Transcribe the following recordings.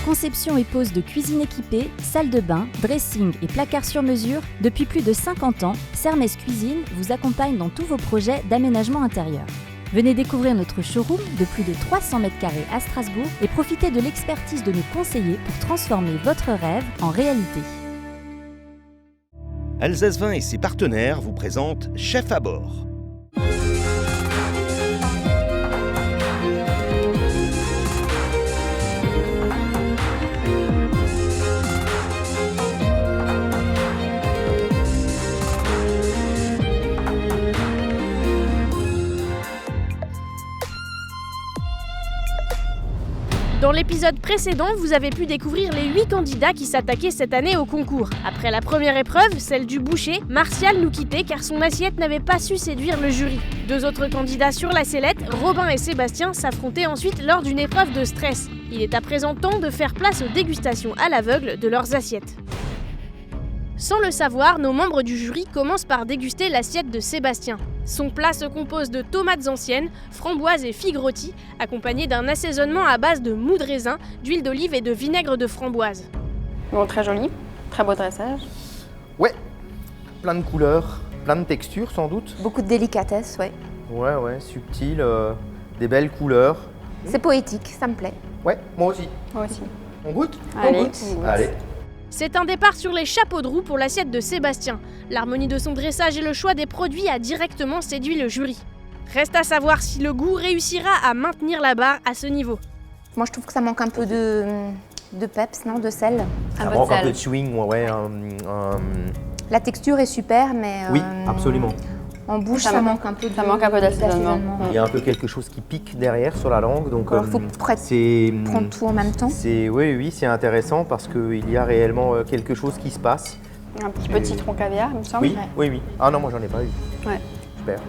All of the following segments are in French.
Conception et pose de cuisine équipée, salle de bain, dressing et placard sur mesure, depuis plus de 50 ans, Sermes Cuisine vous accompagne dans tous vos projets d'aménagement intérieur. Venez découvrir notre showroom de plus de 300 m² à Strasbourg et profitez de l'expertise de nos conseillers pour transformer votre rêve en réalité. Alsace Vin et ses partenaires vous présentent Chef à bord. Dans l'épisode précédent, vous avez pu découvrir les 8 candidats qui s'attaquaient cette année au concours. Après la première épreuve, celle du boucher, Martial nous quittait car son assiette n'avait pas su séduire le jury. 2 autres candidats sur la sellette, Robin et Sébastien, s'affrontaient ensuite lors d'une épreuve de stress. Il est à présent temps de faire place aux dégustations à l'aveugle de leurs assiettes. Sans le savoir, nos membres du jury commencent par déguster l'assiette de Sébastien. Son plat se compose de tomates anciennes, framboises et figues rôties, accompagnées d'un assaisonnement à base de mou de raisin, d'huile d'olive et de vinaigre de framboise. Bon, très joli, très beau dressage. Ouais, plein de couleurs, plein de textures sans doute. Beaucoup de délicatesse, ouais. Ouais, subtil, des belles couleurs. C'est poétique, ça me plaît. Ouais, moi aussi. Moi aussi. On goûte ? Allez, On goûte. Allez. C'est un départ sur les chapeaux de roue pour l'assiette de Sébastien. L'harmonie de son dressage et le choix des produits a directement séduit le jury. Reste à savoir si le goût réussira à maintenir la barre à ce niveau. Moi, je trouve que ça manque un peu de peps, non, de sel. Ça manque un peu de swing, ouais. La texture est super, mais Oui, absolument. en bouche, ça manque un peu d'assaisonnement. Il y a un peu quelque chose qui pique derrière sur la langue, donc Alors, faut prendre tout en même temps. Oui, c'est intéressant parce qu'il y a réellement quelque chose qui se passe. Un petit peu de citron caviar, il me semble. Oui. Ah non, moi j'en ai pas eu. Ouais. Super.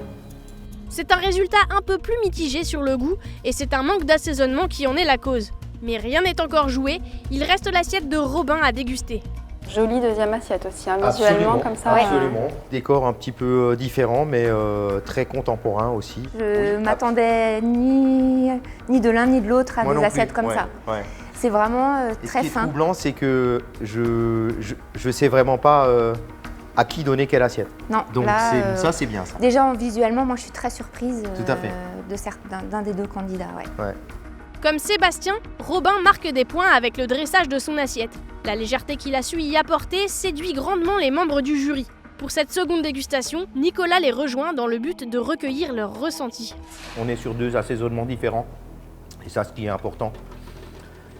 C'est un résultat un peu plus mitigé sur le goût et c'est un manque d'assaisonnement qui en est la cause. Mais rien n'est encore joué, il reste l'assiette de Robin à déguster. Jolie deuxième assiette aussi, visuellement comme ça. Absolument. Décor un petit peu différent, mais très contemporain aussi. Je m'attendais ni de l'un ni de l'autre à Moi des non assiettes plus. comme ça. Ouais. C'est vraiment très Ce qui est fin. troublant, c'est que je sais vraiment pas à qui donner quelle assiette. Non, Donc là, ça, c'est bien ça. déjà visuellement, moi je suis très surprise Tout à fait. d'un des 2 candidats. Ouais. Comme Sébastien, Robin marque des points avec le dressage de son assiette. La légèreté qu'il a su y apporter séduit grandement les membres du jury. Pour cette seconde dégustation, Nicolas les rejoint dans le but de recueillir leurs ressentis. On est sur 2 assaisonnements différents, et ça, ce qui est important.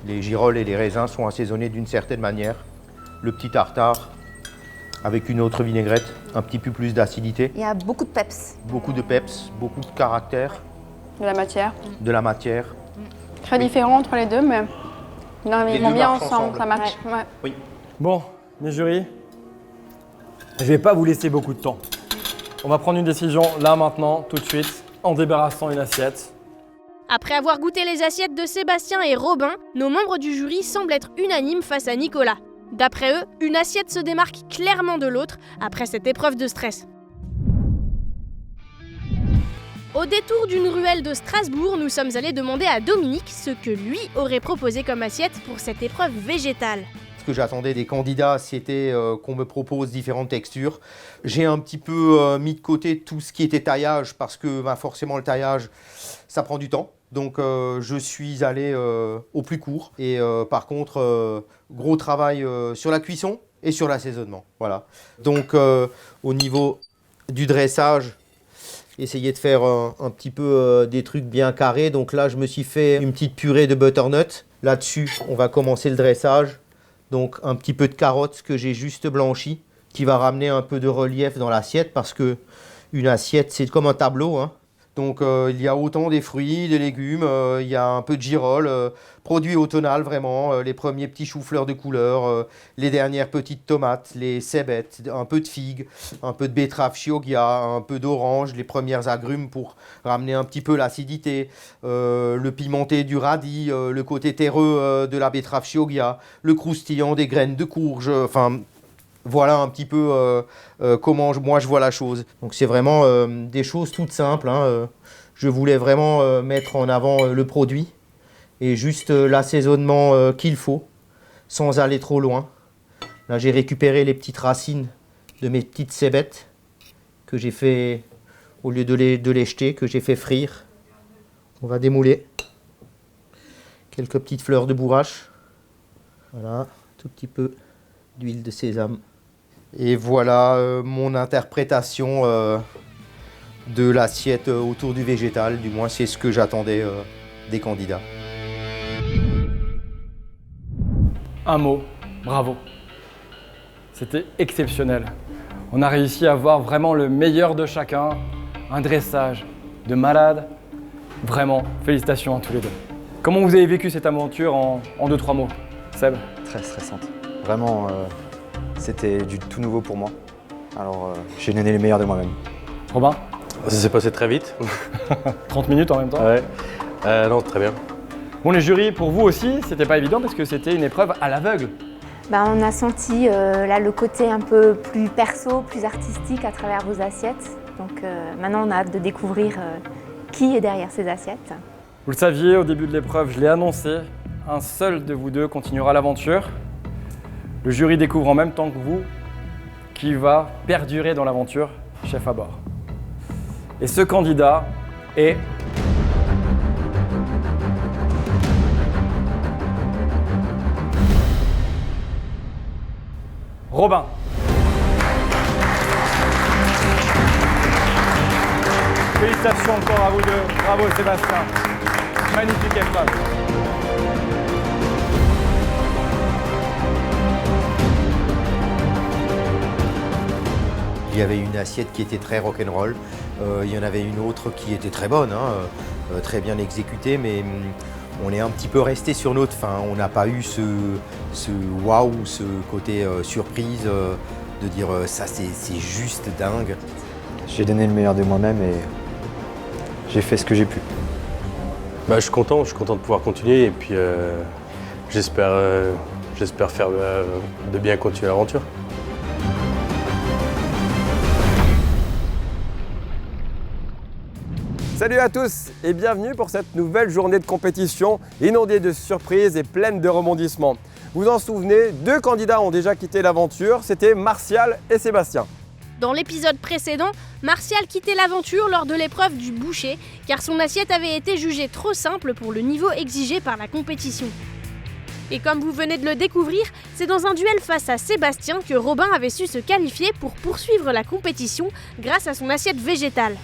Les girolles et les raisins sont assaisonnés d'une certaine manière. Le petit tartare avec une autre vinaigrette, un petit peu plus d'acidité. Il y a beaucoup de peps. Beaucoup de peps, beaucoup de caractère, De la matière. de la matière. Très différent entre les deux, mais ils Les vont deux bien marchent ensemble, ensemble. ça match. Ouais. Oui. Bon, mes jurys, je vais pas vous laisser beaucoup de temps. On va prendre une décision là, maintenant, tout de suite, en débarrassant une assiette. Après avoir goûté les assiettes de Sébastien et Robin, nos membres du jury semblent être unanimes face à Nicolas. D'après eux, une assiette se démarque clairement de l'autre après cette épreuve de stress. Au détour d'une ruelle de Strasbourg, nous sommes allés demander à Dominique ce que lui aurait proposé comme assiette pour cette épreuve végétale. Ce que j'attendais des candidats, c'était qu'on me propose différentes textures. J'ai un petit peu mis de côté tout ce qui était taillage parce que forcément le taillage, ça prend du temps. Donc je suis allé au plus court et par contre, gros travail sur la cuisson et sur l'assaisonnement. Voilà. Donc au niveau du dressage, essayer de faire un petit peu des trucs bien carrés. Donc là, je me suis fait une petite purée de butternut. Là-dessus, on va commencer le dressage. Donc un petit peu de carottes que j'ai juste blanchi, qui va ramener un peu de relief dans l'assiette parce que une assiette, c'est comme un tableau, hein. Donc il y a autant des fruits, des légumes, il y a un peu de girolles, produits automnal vraiment, les premiers petits choux-fleurs de couleur, les dernières petites tomates, les cébettes, un peu de figues, un peu de betterave chioggia, un peu d'orange, les premières agrumes pour ramener un petit peu l'acidité, le pimenté du radis, le côté terreux de la betterave chioggia, le croustillant des graines de courge, enfin... Voilà un petit peu comment moi je vois la chose. Donc c'est vraiment des choses toutes simples, hein. Je voulais vraiment mettre en avant le produit et juste l'assaisonnement qu'il faut. sans aller trop loin. Là, j'ai récupéré les petites racines de mes petites cébettes que j'ai fait, au lieu de les jeter, que j'ai fait frire. On va démouler. Quelques petites fleurs de bourrache. Voilà, tout petit peu d'huile de sésame. Et voilà mon interprétation de l'assiette autour du végétal. Du moins, c'est ce que j'attendais des candidats. Un mot, bravo. C'était exceptionnel. On a réussi à voir vraiment le meilleur de chacun, un dressage de malade. Vraiment, félicitations à tous les deux. Comment vous avez vécu cette aventure en 2-3 mots, Seb? Très stressante. Vraiment, c'était du tout nouveau pour moi. Alors, j'ai donné le meilleur de moi-même. Robin? Ça s'est passé très vite. 30 minutes en même temps? Ouais. Non, très bien. Bon, les jurys, pour vous aussi, c'était pas évident parce que c'était une épreuve à l'aveugle. On a senti là le côté un peu plus perso, plus artistique à travers vos assiettes. Donc maintenant, on a hâte de découvrir qui est derrière ces assiettes. Vous le saviez, au début de l'épreuve, je l'ai annoncé, un seul de vous deux continuera l'aventure. Le jury découvre en même temps que vous qui va perdurer dans l'aventure, chef à bord. Et ce candidat est... Robin. Félicitations encore à vous deux. Bravo Sébastien. Magnifique épreuve. Il y avait une assiette qui était très rock'n'roll. Il y en avait une autre qui était très bonne, très bien exécutée, mais on est un petit peu resté sur notre fin. On n'a pas eu ce waouh, ce côté surprise de dire ça c'est juste dingue. J'ai donné le meilleur de moi-même et j'ai fait ce que j'ai pu. Je suis content de pouvoir continuer et puis j'espère faire de bien continuer l'aventure. Salut à tous et bienvenue pour cette nouvelle journée de compétition inondée de surprises et pleine de rebondissements. Vous vous en souvenez, 2 candidats ont déjà quitté l'aventure, c'était Martial et Sébastien. Dans l'épisode précédent, Martial quittait l'aventure lors de l'épreuve du boucher, car son assiette avait été jugée trop simple pour le niveau exigé par la compétition. Et comme vous venez de le découvrir, c'est dans un duel face à Sébastien que Robin avait su se qualifier pour poursuivre la compétition grâce à son assiette végétale.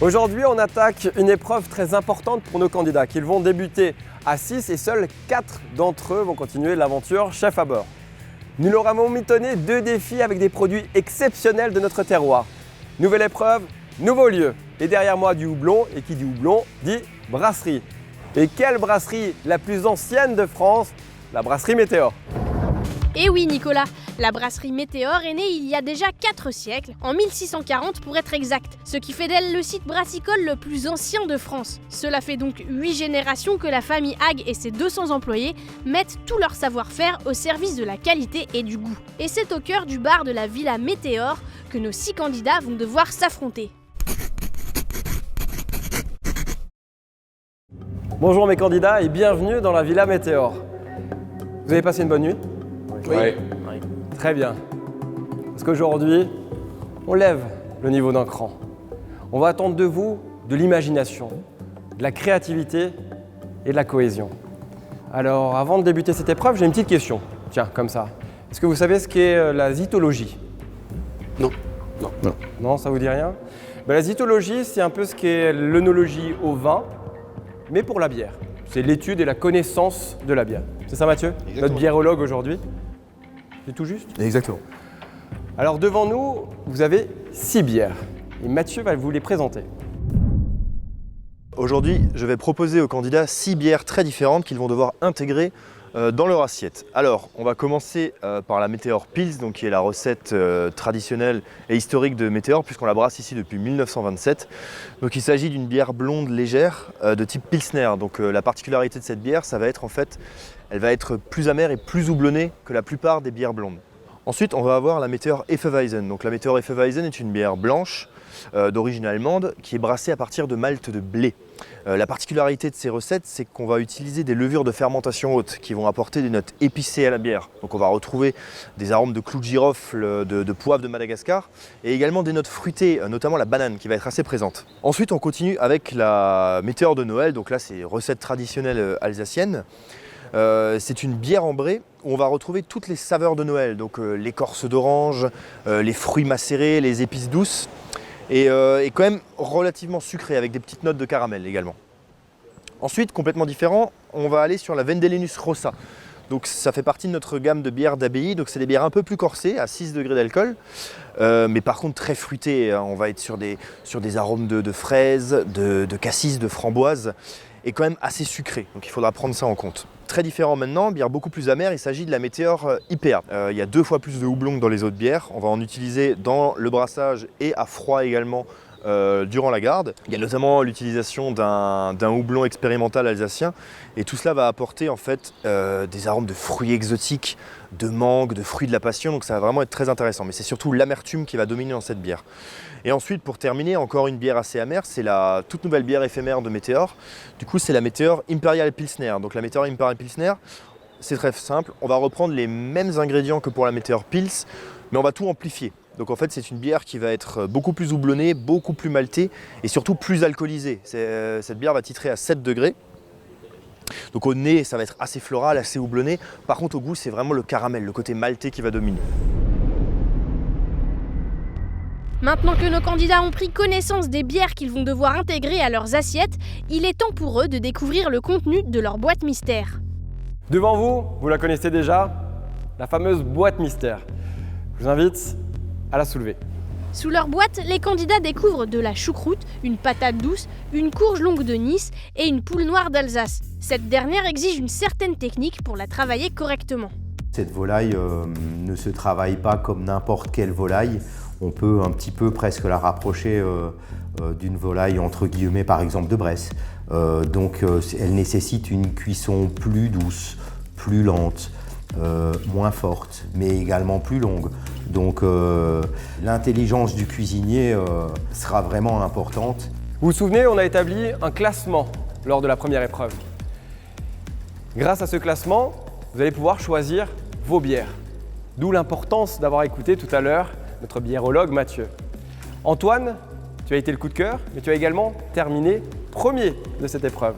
Aujourd'hui, on attaque une épreuve très importante pour nos candidats, qu'ils vont débuter à 6 et seuls 4 d'entre eux vont continuer l'aventure chef à bord. Nous leur avons mitonné 2 défis avec des produits exceptionnels de notre terroir. Nouvelle épreuve, nouveau lieu. Et derrière moi du houblon, et qui dit houblon, dit brasserie. Et quelle brasserie la plus ancienne de France? La brasserie Météor. Et oui Nicolas, la brasserie Météor est née il y a déjà 4 siècles, en 1640 pour être exact, ce qui fait d'elle le site brassicole le plus ancien de France. Cela fait donc 8 générations que la famille Hague et ses 200 employés mettent tout leur savoir-faire au service de la qualité et du goût. Et c'est au cœur du bar de la Villa Météor que nos 6 candidats vont devoir s'affronter. Bonjour mes candidats et bienvenue dans la Villa Météor. Vous avez passé une bonne nuit? Oui. Très bien. Parce qu'aujourd'hui, on lève le niveau d'un cran. On va attendre de vous de l'imagination, de la créativité et de la cohésion. Alors, avant de débuter cette épreuve, j'ai une petite question. Tiens, comme ça. Est-ce que vous savez ce qu'est la zytologie? Non. Non, ça vous dit rien? La zytologie, c'est un peu ce qu'est l'œnologie au vin, mais pour la bière. C'est l'étude et la connaissance de la bière. C'est ça Mathieu? Exactement. Notre biérologue aujourd'hui? C'est tout juste? Exactement. Alors devant nous, vous avez 6 bières. Et Mathieu va vous les présenter. Aujourd'hui, je vais proposer aux candidats 6 bières très différentes qu'ils vont devoir intégrer dans leur assiette. Alors, on va commencer par la Météor Pils, donc qui est la recette traditionnelle et historique de Météor, puisqu'on la brasse ici depuis 1927. Donc il s'agit d'une bière blonde légère de type Pilsner. Donc la particularité de cette bière, ça va être en fait, elle va être plus amère et plus houblonnée que la plupart des bières blondes. Ensuite, on va avoir la Météor Hefeweizen. Donc la Météor Hefeweizen est une bière blanche d'origine allemande qui est brassée à partir de malt de blé. La particularité de ces recettes, c'est qu'on va utiliser des levures de fermentation haute qui vont apporter des notes épicées à la bière. Donc on va retrouver des arômes de clous de girofle, de poivre de Madagascar et également des notes fruitées, notamment la banane qui va être assez présente. Ensuite, on continue avec la météore de Noël. Donc là, c'est recette traditionnelle alsacienne. C'est une bière ambrée où on va retrouver toutes les saveurs de Noël, donc l'écorce d'orange, les fruits macérés, les épices douces et quand même relativement sucrée avec des petites notes de caramel également. Ensuite, complètement différent, on va aller sur la Vendelinus Rossa. Donc ça fait partie de notre gamme de bières d'abbaye, donc c'est des bières un peu plus corsées, à 6 degrés d'alcool, mais par contre très fruitées. On va être sur des arômes de fraises, de cassis, de framboises, et quand même assez sucré, donc il faudra prendre ça en compte. Très différent maintenant, bière beaucoup plus amère, il s'agit de la météore IPA. Il y a 2 fois plus de houblon que dans les autres bières, on va en utiliser dans le brassage et à froid également durant la garde. Il y a notamment l'utilisation d'un houblon expérimental alsacien et tout cela va apporter en fait des arômes de fruits exotiques, de mangue, de fruits de la passion, donc ça va vraiment être très intéressant. Mais c'est surtout l'amertume qui va dominer dans cette bière. Et ensuite, pour terminer, encore une bière assez amère, c'est la toute nouvelle bière éphémère de Météor. Du coup, c'est la Météor Imperial Pilsner. Donc la Météor Imperial Pilsner, c'est très simple, on va reprendre les mêmes ingrédients que pour la Météor Pils, mais on va tout amplifier. Donc en fait, c'est une bière qui va être beaucoup plus houblonnée, beaucoup plus maltée et surtout plus alcoolisée. Cette bière va titrer à 7 degrés. Donc au nez, ça va être assez floral, assez houblonné. Par contre, au goût, c'est vraiment le caramel, le côté maltais qui va dominer. Maintenant que nos candidats ont pris connaissance des bières qu'ils vont devoir intégrer à leurs assiettes, il est temps pour eux de découvrir le contenu de leur boîte mystère. Devant vous, vous la connaissez déjà, la fameuse boîte mystère. Je vous invite à la soulever. Sous leur boîte, les candidats découvrent de la choucroute, une patate douce, une courge longue de Nice et une poule noire d'Alsace. Cette dernière exige une certaine technique pour la travailler correctement. Cette volaille ne se travaille pas comme n'importe quelle volaille. On peut un petit peu presque la rapprocher d'une volaille entre guillemets par exemple de Bresse. Donc elle nécessite une cuisson plus douce, plus lente, moins forte, mais également plus longue. Donc l'intelligence du cuisinier sera vraiment importante. Vous vous souvenez, on a établi un classement lors de la première épreuve. Grâce à ce classement, vous allez pouvoir choisir vos bières. D'où l'importance d'avoir écouté tout à l'heure notre biérologue Mathieu. Antoine, tu as été le coup de cœur, mais tu as également terminé premier de cette épreuve.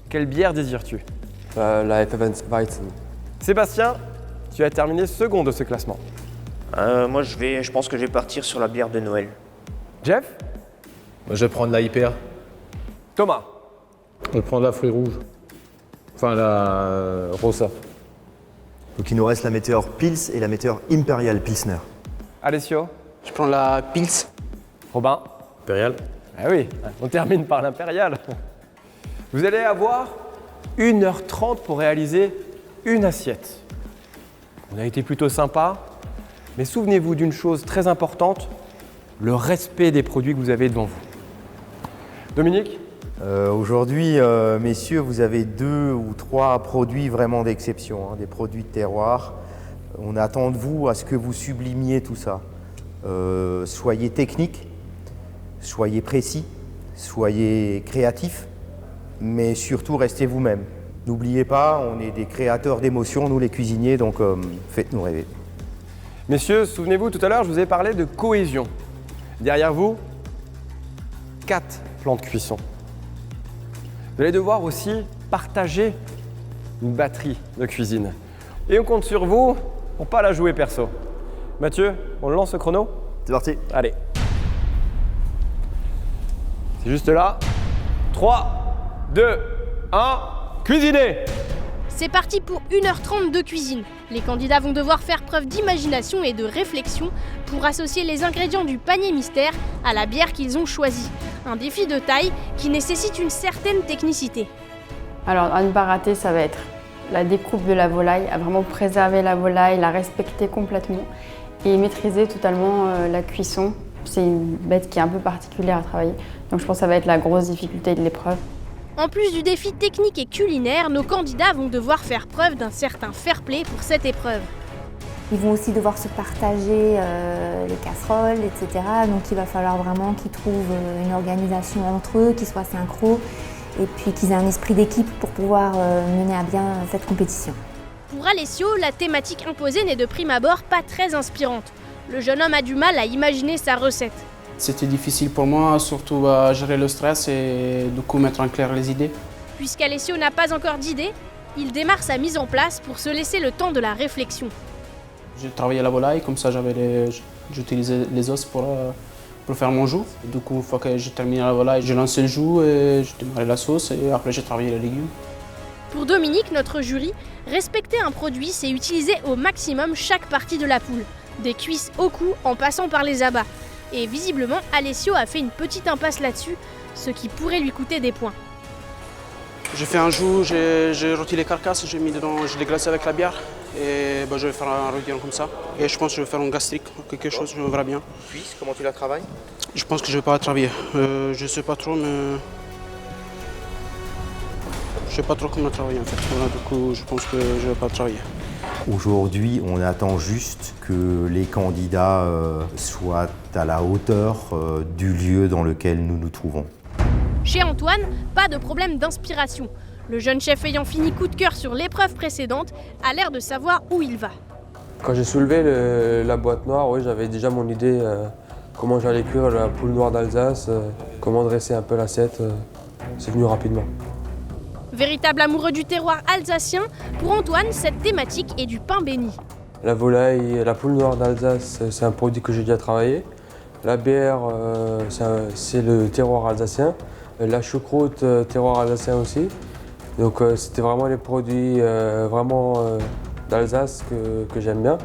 Quelle bière désires-tu ? La Hefeweizen. Sébastien, tu as terminé second de ce classement. Moi, je pense que je vais partir sur la bière de Noël. Jeff ? Moi, je vais prendre la IPA. Thomas ? Je vais prendre la fruit rouge. Enfin, la Rossa. Donc il nous reste la Météor Pils et la Météor Imperial Pilsner. Alessio ? Je prends la Pils. Robin ? Impérial. Ah oui, on termine par l'impérial. Vous allez avoir 1h30 pour réaliser une assiette. On a été plutôt sympa, mais souvenez-vous d'une chose très importante, le respect des produits que vous avez devant vous. Dominique ? Aujourd'hui, messieurs, vous avez 2 ou 3 produits vraiment d'exception, des produits de terroir. On attend de vous à ce que vous sublimiez tout ça. Soyez techniques, soyez précis, soyez créatifs, mais surtout restez vous-même. N'oubliez pas, on est des créateurs d'émotions, nous les cuisiniers, donc faites-nous rêver. Messieurs, souvenez-vous, tout à l'heure, je vous ai parlé de cohésion. Derrière vous, 4 plans de cuisson. Vous allez devoir aussi partager une batterie de cuisine. Et on compte sur vous pour pas la jouer perso. Mathieu, on lance le chrono ? C'est parti. Allez. C'est juste là. 3, 2, 1, cuisinez ! C'est parti pour 1h30 de cuisine. Les candidats vont devoir faire preuve d'imagination et de réflexion pour associer les ingrédients du panier mystère à la bière qu'ils ont choisie. Un défi de taille qui nécessite une certaine technicité. Alors, à ne pas rater, ça va être la découpe de la volaille, à vraiment préserver la volaille, la respecter complètement et maîtriser totalement la cuisson. C'est une bête qui est un peu particulière à travailler, donc je pense que ça va être la grosse difficulté de l'épreuve. En plus du défi technique et culinaire, nos candidats vont devoir faire preuve d'un certain fair-play pour cette épreuve. Ils vont aussi devoir se partager les casseroles, etc. Donc il va falloir vraiment qu'ils trouvent une organisation entre eux, qu'ils soient synchro et puis qu'ils aient un esprit d'équipe pour pouvoir mener à bien cette compétition. Pour Alessio, la thématique imposée n'est de prime abord pas très inspirante. Le jeune homme a du mal à imaginer sa recette. C'était difficile pour moi, surtout à gérer le stress et du coup mettre en clair les idées. Puisqu'Alessio n'a pas encore d'idée, il démarre sa mise en place pour se laisser le temps de la réflexion. J'ai travaillé la volaille, comme ça j'utilisais les os pour faire mon jus. Et du coup, une fois que j'ai terminé la volaille, j'ai lancé le jus et j'ai démarré la sauce et après j'ai travaillé les légumes. Pour Dominique, notre jury, respecter un produit, c'est utiliser au maximum chaque partie de la poule, des cuisses au cou en passant par les abats. Et visiblement, Alessio a fait une petite impasse là-dessus, ce qui pourrait lui coûter des points. J'ai fait un jus, j'ai rôti les carcasses, j'ai mis dedans, je l'ai glacé avec la bière et je vais faire un rôti comme ça. Et je pense que je vais faire un gastrique, quelque chose, je verrai bien. Cuisse, comment tu la travailles? Je pense que je vais pas la travailler. Je sais pas trop, mais je sais pas trop comment la travailler en fait. Voilà, du coup, je pense que je vais pas la travailler. Aujourd'hui, on attend juste que les candidats soient à la hauteur du lieu dans lequel nous nous trouvons. Chez Antoine, pas de problème d'inspiration. Le jeune chef ayant fini coup de cœur sur l'épreuve précédente a l'air de savoir où il va. Quand j'ai soulevé la boîte noire, oui, j'avais déjà mon idée comment j'allais cuire la poule noire d'Alsace, comment dresser un peu l'assiette. C'est venu rapidement. Véritable amoureux du terroir alsacien, pour Antoine, cette thématique est du pain béni. La volaille, la poule noire d'Alsace, c'est un produit que j'ai déjà travaillé. La bière, c'est le terroir alsacien. La choucroute, terroir alsacien aussi. Donc c'était vraiment les produits d'Alsace que j'aime bien.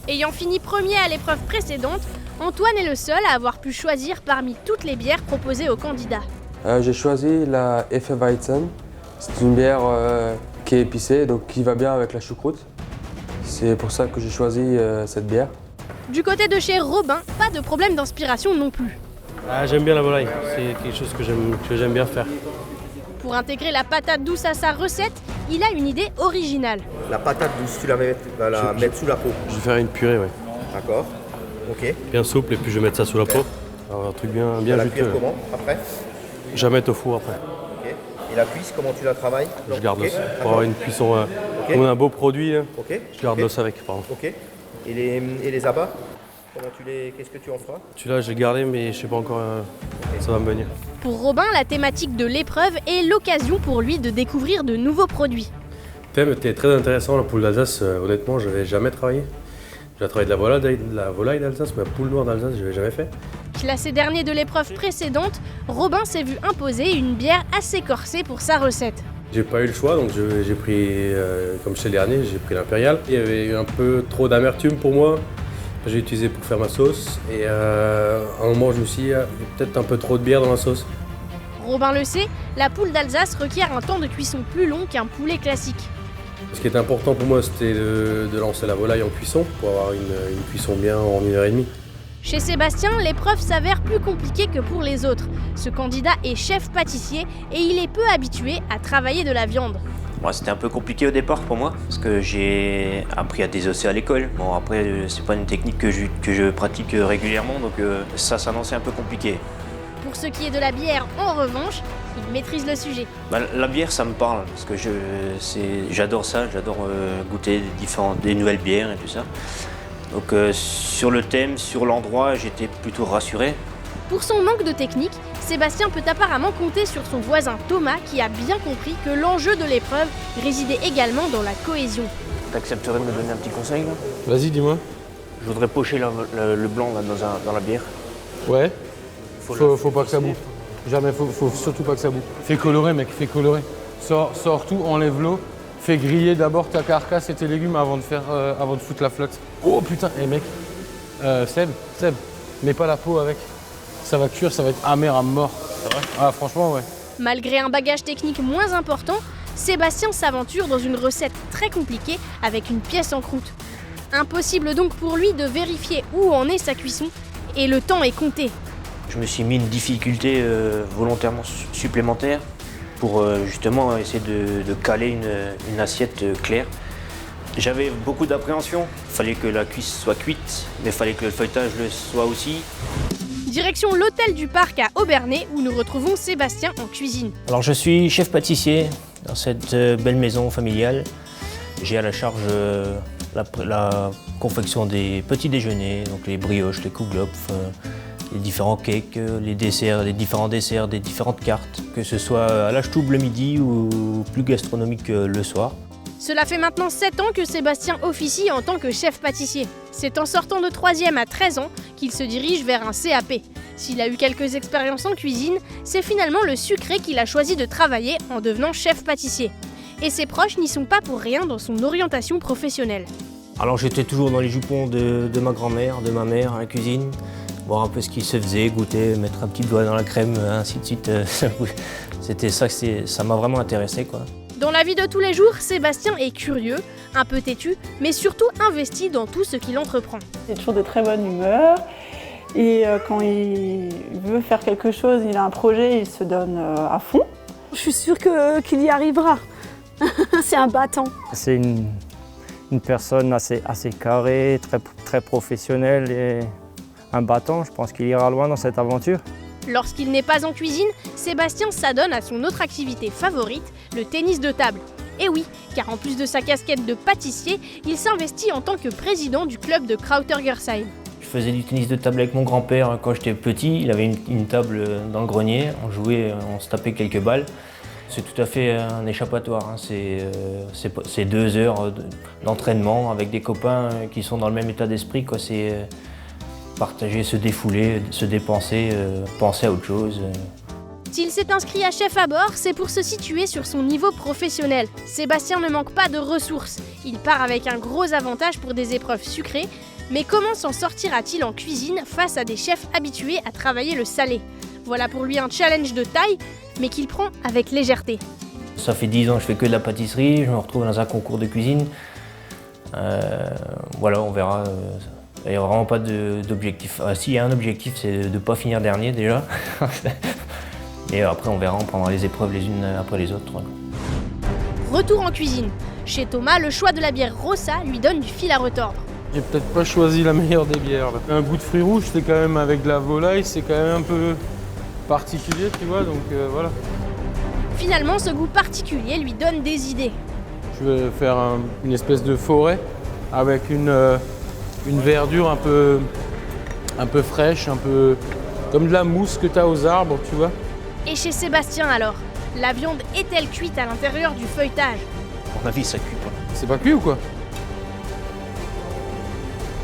Ayant fini premier à l'épreuve précédente, Antoine est le seul à avoir pu choisir parmi toutes les bières proposées aux candidats. J'ai choisi la Hefeweizen. C'est une bière qui est épicée, donc qui va bien avec la choucroute. C'est pour ça que j'ai choisi cette bière. Du côté de chez Robin, pas de problème d'inspiration non plus. J'aime bien la volaille, c'est quelque chose que j'aime bien faire. Pour intégrer la patate douce à sa recette, il a une idée originale. La patate douce, tu vas la mettre sous la peau? Je vais faire une purée, oui. D'accord, ok. Bien souple et puis je vais mettre ça sous la peau. Alors, un truc bien la juteux. cuire comment après? Je vais la mettre au four après. Ok. Et la cuisse, comment tu la travailles? Je garde l'os. Pour avoir une cuisson, comme on a un beau produit, je garde l'os avec. Pardon. Ok. Et les abats? Qu'est-ce que tu en feras? Celui-là, je l'ai gardé, mais je sais pas encore, ça va me venir. Pour Robin, la thématique de l'épreuve est l'occasion pour lui de découvrir de nouveaux produits. Le thème était très intéressant, la poule d'Alsace, honnêtement, je n'avais jamais travaillé. J'ai travaillé de la volaille d'Alsace, mais la poule noire d'Alsace, je n'avais jamais fait. Classé dernier de l'épreuve précédente, Robin s'est vu imposer une bière assez corsée pour sa recette. J'ai pas eu le choix, donc j'ai pris, comme chez le dernier, j'ai pris l'impérial. Il y avait eu un peu trop d'amertume pour moi. J'ai utilisé pour faire ma sauce et à un moment je me suis dit, il y a peut-être un peu trop de bière dans la sauce. Robin le sait, la poule d'Alsace requiert un temps de cuisson plus long qu'un poulet classique. Ce qui était important pour moi, c'était de lancer la volaille en cuisson pour avoir une cuisson bien en 1h30. Chez Sébastien, l'épreuve s'avère plus compliquée que pour les autres. Ce candidat est chef pâtissier et il est peu habitué à travailler de la viande. Bon, c'était un peu compliqué au départ pour moi, parce que j'ai appris à désosser à l'école. Bon, après, c'est pas une technique que je pratique régulièrement, donc ça s'annonçait un peu compliqué. Pour ce qui est de la bière, en revanche, il maîtrise le sujet. La bière, ça me parle, parce que j'adore ça, j'adore goûter des nouvelles bières et tout ça. Donc sur le thème, sur l'endroit, j'étais plutôt rassuré. Pour son manque de technique, Sébastien peut apparemment compter sur son voisin Thomas qui a bien compris que l'enjeu de l'épreuve résidait également dans la cohésion. T'accepterais de me donner un petit conseil là? Vas-y, dis-moi. Je voudrais pocher le blanc là, dans la bière. Ouais. Faut pas que ça bouffe. Jamais, faut surtout pas que ça bouffe. Fais colorer mec, fais colorer. Sors tout, enlève l'eau. Fais griller d'abord ta carcasse et tes légumes avant de foutre la flotte. Oh putain, mec. Seb, mets pas la peau avec. Ça va cuire, ça va être amer à mort. C'est vrai? Ah franchement ouais. Malgré un bagage technique moins important, Sébastien s'aventure dans une recette très compliquée avec une pièce en croûte. Impossible donc pour lui de vérifier où en est sa cuisson et le temps est compté. Je me suis mis une difficulté volontairement supplémentaire pour justement essayer de caler une assiette claire. J'avais beaucoup d'appréhension. Il fallait que la cuisse soit cuite, mais il fallait que le feuilletage le soit aussi. Direction l'hôtel du Parc à Obernai où nous retrouvons Sébastien en cuisine. Alors je suis chef pâtissier dans cette belle maison familiale. J'ai à la charge la confection des petits déjeuners, donc les brioches, les kouglof, les différents cakes, les desserts, les différents desserts, des différentes cartes, que ce soit à la stube le midi ou plus gastronomique le soir. Cela fait maintenant 7 ans que Sébastien officie en tant que chef pâtissier. C'est en sortant de 3e à 13 ans qu'il se dirige vers un CAP. S'il a eu quelques expériences en cuisine, c'est finalement le sucré qu'il a choisi de travailler en devenant chef pâtissier. Et ses proches n'y sont pas pour rien dans son orientation professionnelle. Alors j'étais toujours dans les jupons de ma grand-mère, de ma mère à la cuisine, voir un peu ce qui se faisait, goûter, mettre un petit doigt dans la crème, ainsi de suite. C'était ça, ça m'a vraiment intéressé, quoi. Dans la vie de tous les jours, Sébastien est curieux, un peu têtu, mais surtout investi dans tout ce qu'il entreprend. Il a toujours de très bonne humeur et quand il veut faire quelque chose, il a un projet, il se donne à fond. Je suis sûre qu'il y arrivera. C'est un battant. C'est une personne assez carrée, très professionnelle et un battant. Je pense qu'il ira loin dans cette aventure. Lorsqu'il n'est pas en cuisine, Sébastien s'adonne à son autre activité favorite, le tennis de table. Et oui, car en plus de sa casquette de pâtissier, il s'investit en tant que président du club de Krautergersheim. Je faisais du tennis de table avec mon grand-père quand j'étais petit. Il avait une table dans le grenier, on jouait, on se tapait quelques balles. C'est tout à fait un échappatoire, hein. C'est 2 heures d'entraînement avec des copains qui sont dans le même état d'esprit, quoi. C'est partager, se défouler, se dépenser, penser à autre chose. S'il s'est inscrit à chef à bord, c'est pour se situer sur son niveau professionnel. Sébastien ne manque pas de ressources. Il part avec un gros avantage pour des épreuves sucrées. Mais comment s'en sortira-t-il en cuisine face à des chefs habitués à travailler le salé? Voilà pour lui un challenge de taille, mais qu'il prend avec légèreté. Ça fait 10 ans que je fais que de la pâtisserie, je me retrouve dans un concours de cuisine. Voilà, on verra. Il n'y a vraiment pas d'objectif. Si, il y a un objectif, c'est de ne pas finir dernier déjà. Et après, on verra, on prendra les épreuves les unes après les autres. Retour en cuisine. Chez Thomas, le choix de la bière Rossa lui donne du fil à retordre. J'ai peut-être pas choisi la meilleure des bières. Là. Un goût de fruits rouges, c'est quand même avec de la volaille, c'est quand même un peu particulier, tu vois, donc voilà. Finalement, ce goût particulier lui donne des idées. Je vais faire une espèce de forêt avec une verdure un peu fraîche, un peu comme de la mousse que tu as aux arbres, tu vois. Et chez Sébastien alors, la viande est-elle cuite à l'intérieur du feuilletage? À mon avis, ça cuit pas. C'est pas cuit ou quoi?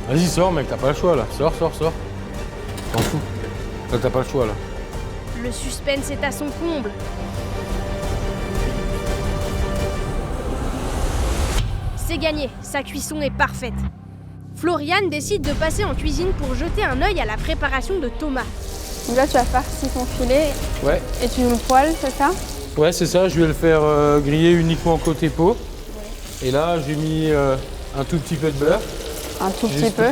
Vas-y, sors mec, t'as pas le choix là. Sors. T'en fous. T'as pas le choix là. Le suspense est à son comble. C'est gagné, sa cuisson est parfaite. Floriane décide de passer en cuisine pour jeter un œil à la préparation de Thomas. Donc là, tu vas farcir ton filet et tu le poêles, c'est ça? Ouais, c'est ça, je vais le faire griller uniquement côté peau. Et là, j'ai mis un tout petit peu de beurre. Un tout petit peu.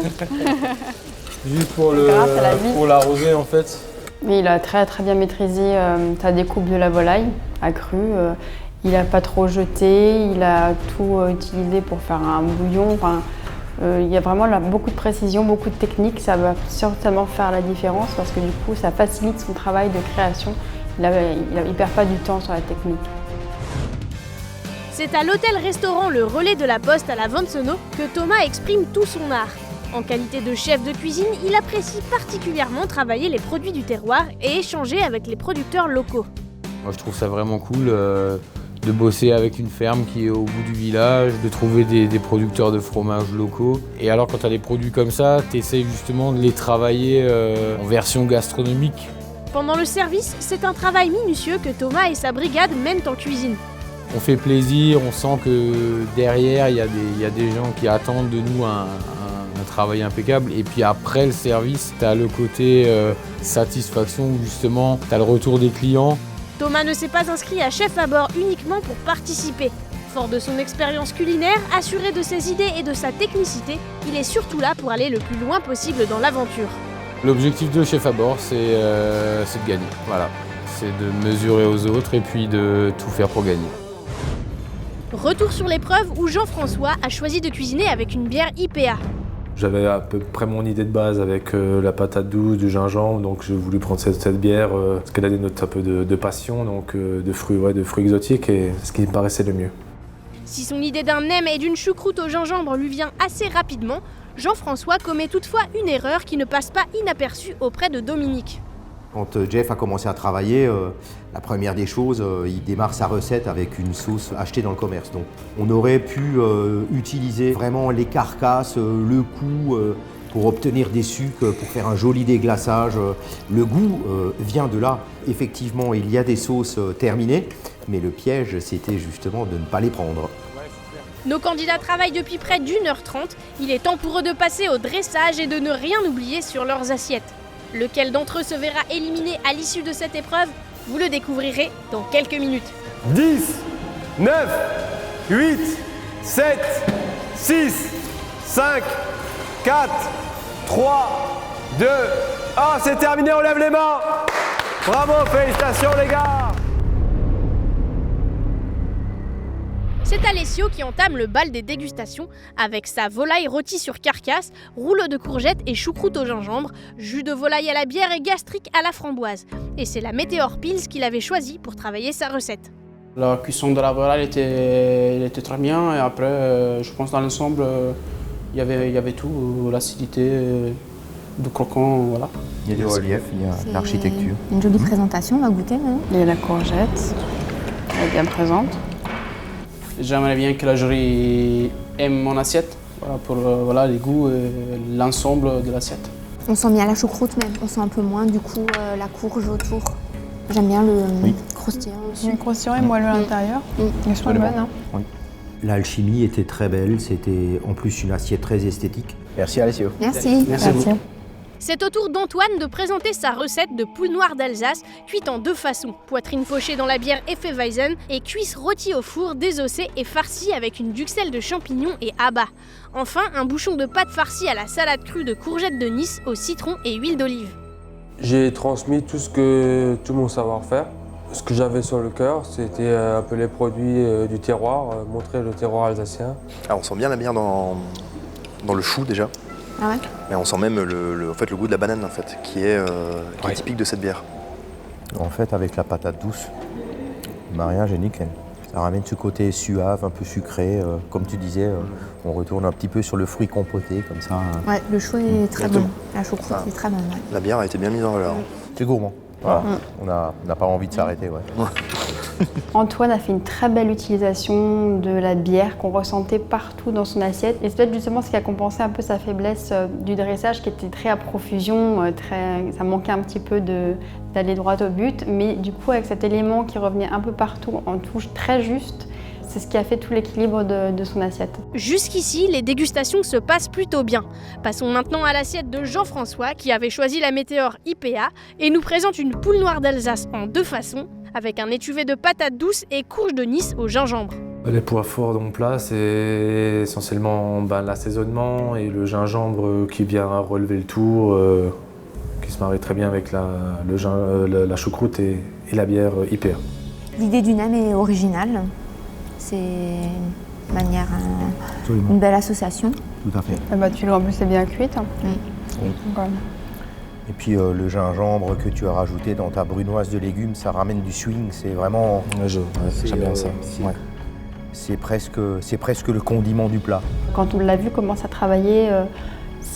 Juste pour l'arroser en fait. Mais il a très bien maîtrisé ta découpe de la volaille à cru. Il n'a pas trop jeté, il a tout utilisé pour faire un bouillon. Enfin, il y a vraiment là, beaucoup de précision, beaucoup de technique. Ça va certainement faire la différence parce que du coup, ça facilite son travail de création. Il ne perd pas du temps sur la technique. C'est à l'hôtel-restaurant Le Relais de la Poste à la Vansono que Thomas exprime tout son art. En qualité de chef de cuisine, il apprécie particulièrement travailler les produits du terroir et échanger avec les producteurs locaux. Moi, je trouve ça vraiment cool de bosser avec une ferme qui est au bout du village, de trouver des producteurs de fromages locaux. Et alors, quand tu as des produits comme ça, tu essaies justement de les travailler en version gastronomique. Pendant le service, c'est un travail minutieux que Thomas et sa brigade mènent en cuisine. On fait plaisir, on sent que derrière, il y a des gens qui attendent de nous un travail impeccable. Et puis après le service, tu as le côté satisfaction où justement, tu as le retour des clients. Thomas ne s'est pas inscrit à chef à bord uniquement pour participer. Fort de son expérience culinaire, assuré de ses idées et de sa technicité, il est surtout là pour aller le plus loin possible dans l'aventure. L'objectif de chef à bord, c'est de gagner. Voilà. C'est de mesurer aux autres et puis de tout faire pour gagner. Retour sur l'épreuve où Jean-François a choisi de cuisiner avec une bière IPA. J'avais à peu près mon idée de base avec la patate douce, du gingembre, donc j'ai voulu prendre cette bière parce qu'elle a des notes un peu de passion, donc de fruits exotiques, et c'est ce qui me paraissait le mieux. Si son idée d'un nem et d'une choucroute au gingembre lui vient assez rapidement, Jean-François commet toutefois une erreur qui ne passe pas inaperçue auprès de Dominique. Quand Jeff a commencé à travailler, la première des choses, il démarre sa recette avec une sauce achetée dans le commerce. Donc on aurait pu utiliser vraiment les carcasses, le cou, pour obtenir des sucs, pour faire un joli déglaçage. Le goût vient de là. Effectivement, il y a des sauces terminées, mais le piège, c'était justement de ne pas les prendre. Nos candidats travaillent depuis près d'1h30. Il est temps pour eux de passer au dressage et de ne rien oublier sur leurs assiettes. Lequel d'entre eux se verra éliminé à l'issue de cette épreuve? Vous le découvrirez dans quelques minutes. 10, 9, 8, 7, 6, 5, 4, 3, 2, 1, c'est terminé, on lève les mains. Bravo, félicitations les gars. C'est Alessio qui entame le bal des dégustations avec sa volaille rôtie sur carcasse, rouleau de courgettes et choucroute au gingembre, jus de volaille à la bière et gastrique à la framboise. Et c'est la Meteor Pils qu'il avait choisi pour travailler sa recette. La cuisson de la volaille était très bien et après, je pense dans l'ensemble, il y avait tout, l'acidité, du croquant, voilà. Il y a du relief, il y a l'architecture. Une jolie présentation, on va goûter maintenant. Il y a la courgette, elle est bien présente. J'aimerais bien que la jury aime mon assiette, voilà, pour les goûts et l'ensemble de l'assiette. On sent bien la choucroute même, on sent un peu moins du coup la courge autour. J'aime bien le croustillant aussi. Le croustillant est moelleux à l'intérieur. Ils sont bonnes, hein. Oui. L'alchimie était très belle, c'était en plus une assiette très esthétique. Merci Alessio. Merci. Merci. C'est au tour d'Antoine de présenter sa recette de poule noire d'Alsace, cuite en deux façons. Poitrine pochée dans la bière Hefeweizen et cuisse rôtie au four, désossée et farcie avec une duxelle de champignons et abats. Enfin, un bouchon de pâte farcie à la salade crue de courgettes de Nice au citron et huile d'olive. J'ai transmis tout mon savoir-faire. Ce que j'avais sur le cœur, c'était un peu les produits du terroir, montrer le terroir alsacien. Alors on sent bien la bière dans le chou déjà. Ah ouais? Et on sent même le goût de la banane en fait, qui est typique de cette bière. En fait, avec la patate douce, le mariage est nickel. Ça ramène ce côté suave, un peu sucré. Comme tu disais, on retourne un petit peu sur le fruit compoté, comme ça. Ouais, le chou est très bon. La choucroute est très bonne. Ouais. La bière a été bien mise en valeur. C'est gourmand. Voilà. On n'a pas envie de s'arrêter. Ouais. Antoine a fait une très belle utilisation de la bière qu'on ressentait partout dans son assiette. Et c'est peut-être justement ce qui a compensé un peu sa faiblesse du dressage qui était très à profusion, ça manquait un petit peu d'aller droit au but. Mais du coup, avec cet élément qui revenait un peu partout en touche très juste, c'est ce qui a fait tout l'équilibre de son assiette. Jusqu'ici, les dégustations se passent plutôt bien. Passons maintenant à l'assiette de Jean-François qui avait choisi la Météor IPA et nous présente une poule noire d'Alsace en deux façons, avec un étuvé de patates douces et courge de Nice au gingembre. Les points forts de mon plat, c'est essentiellement l'assaisonnement et le gingembre qui vient relever le tout, qui se marie très bien avec la choucroute et la bière IPA. L'idée du nem est originale. C'est une belle association. Tout à fait. En plus, c'est bien cuite. Oui. Et puis le gingembre que tu as rajouté dans ta brunoise de légumes, ça ramène du swing. C'est vraiment. J'aime bien ça. C'est presque le condiment du plat. Quand on l'a vu commencer à travailler,